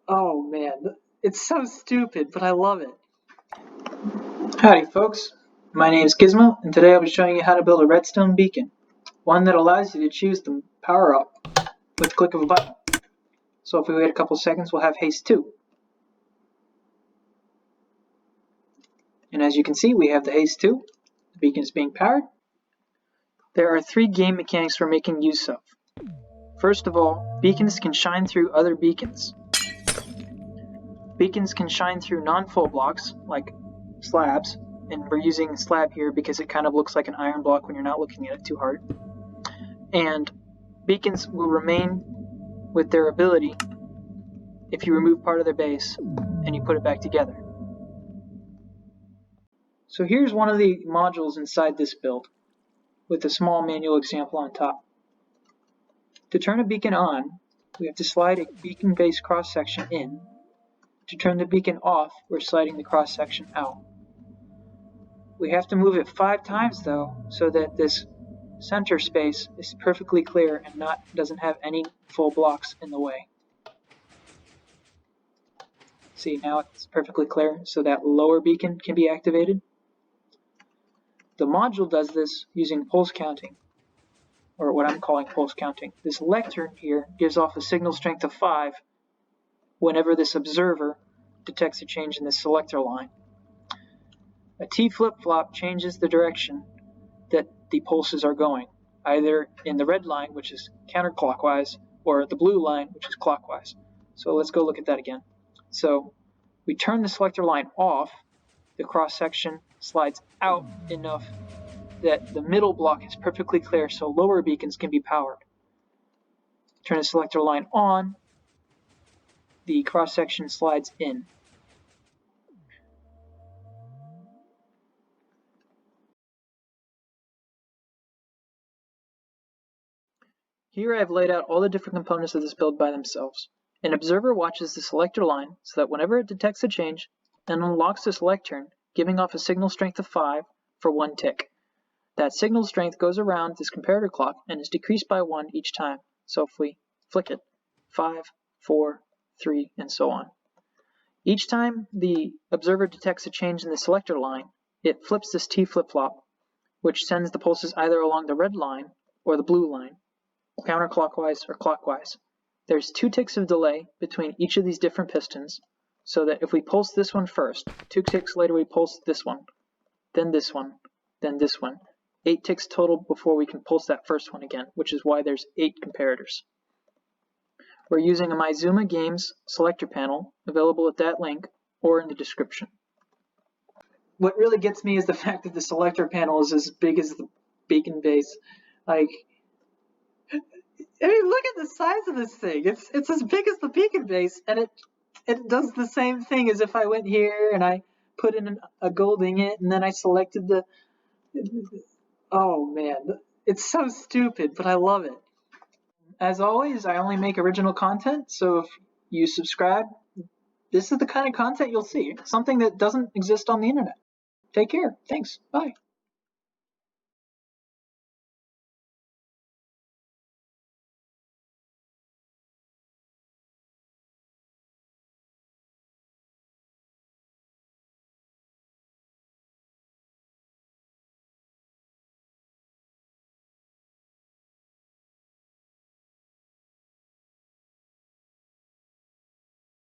Oh man, it's so stupid, but I love it. Howdy folks, my name is Gizmo, and today I'll be showing you how to build a Redstone Beacon, one that allows you to choose the power up with the click of a button. So if we wait a couple seconds, we'll have haste 2. And as you can see, we have the haste 2, the beacon is being powered. There are 3 game mechanics we're making use of. First of all, beacons can shine through other beacons. Beacons can shine through non-full blocks, like slabs, and we're using a slab here because it kind of looks like an iron block when you're not looking at it too hard. And beacons will remain with their ability if you remove part of their base and you put it back together. So here's one of the modules inside this build, with a small manual example on top. To turn a beacon on, we have to slide a beacon base cross-section in. To turn the beacon off, we're sliding the cross-section out. We have to move it 5 times though, so that this center space is perfectly clear and doesn't have any full blocks in the way. See, now it's perfectly clear, so that lower beacon can be activated. The module does this using pulse counting, or what I'm calling pulse counting. This lectern here gives off a signal strength of 5 whenever this observer detects a change in the selector line. A T flip-flop changes the direction that the pulses are going, either in the red line, which is counterclockwise, or the blue line, which is clockwise. So let's go look at that again. So we turn the selector line off, the cross-section slides out enough that the middle block is perfectly clear so lower beacons can be powered. Turn the selector line on, the cross-section slides in. Here I've laid out all the different components of this build by themselves. An observer watches the selector line so that whenever it detects a change, it unlocks this lectern, giving off a signal strength of 5 for 1 tick. That signal strength goes around this comparator clock and is decreased by 1 each time. So if we flick it, 5, 4, 3, and so on. Each time the observer detects a change in the selector line, it flips this T flip-flop, which sends the pulses either along the red line or the blue line, counterclockwise or clockwise. There's 2 ticks of delay between each of these different pistons, so that if we pulse this one first, 2 ticks later we pulse this one, then this one, then this one. 8 ticks total before we can pulse that first one again, which is why there's 8 comparators. We're using a Mizuma Games selector panel, available at that link or in the description. What really gets me is the fact that the selector panel is as big as the beacon base. Like, I mean, look at the size of this thing. It's as big as the beacon base, and it does the same thing as if I went here and I put in a gold ingot and then I selected the. Oh man, it's so stupid, but I love it. As always, I only make original content, so if you subscribe, this is the kind of content you'll see. Something that doesn't exist on the internet. Take care. Thanks. Bye.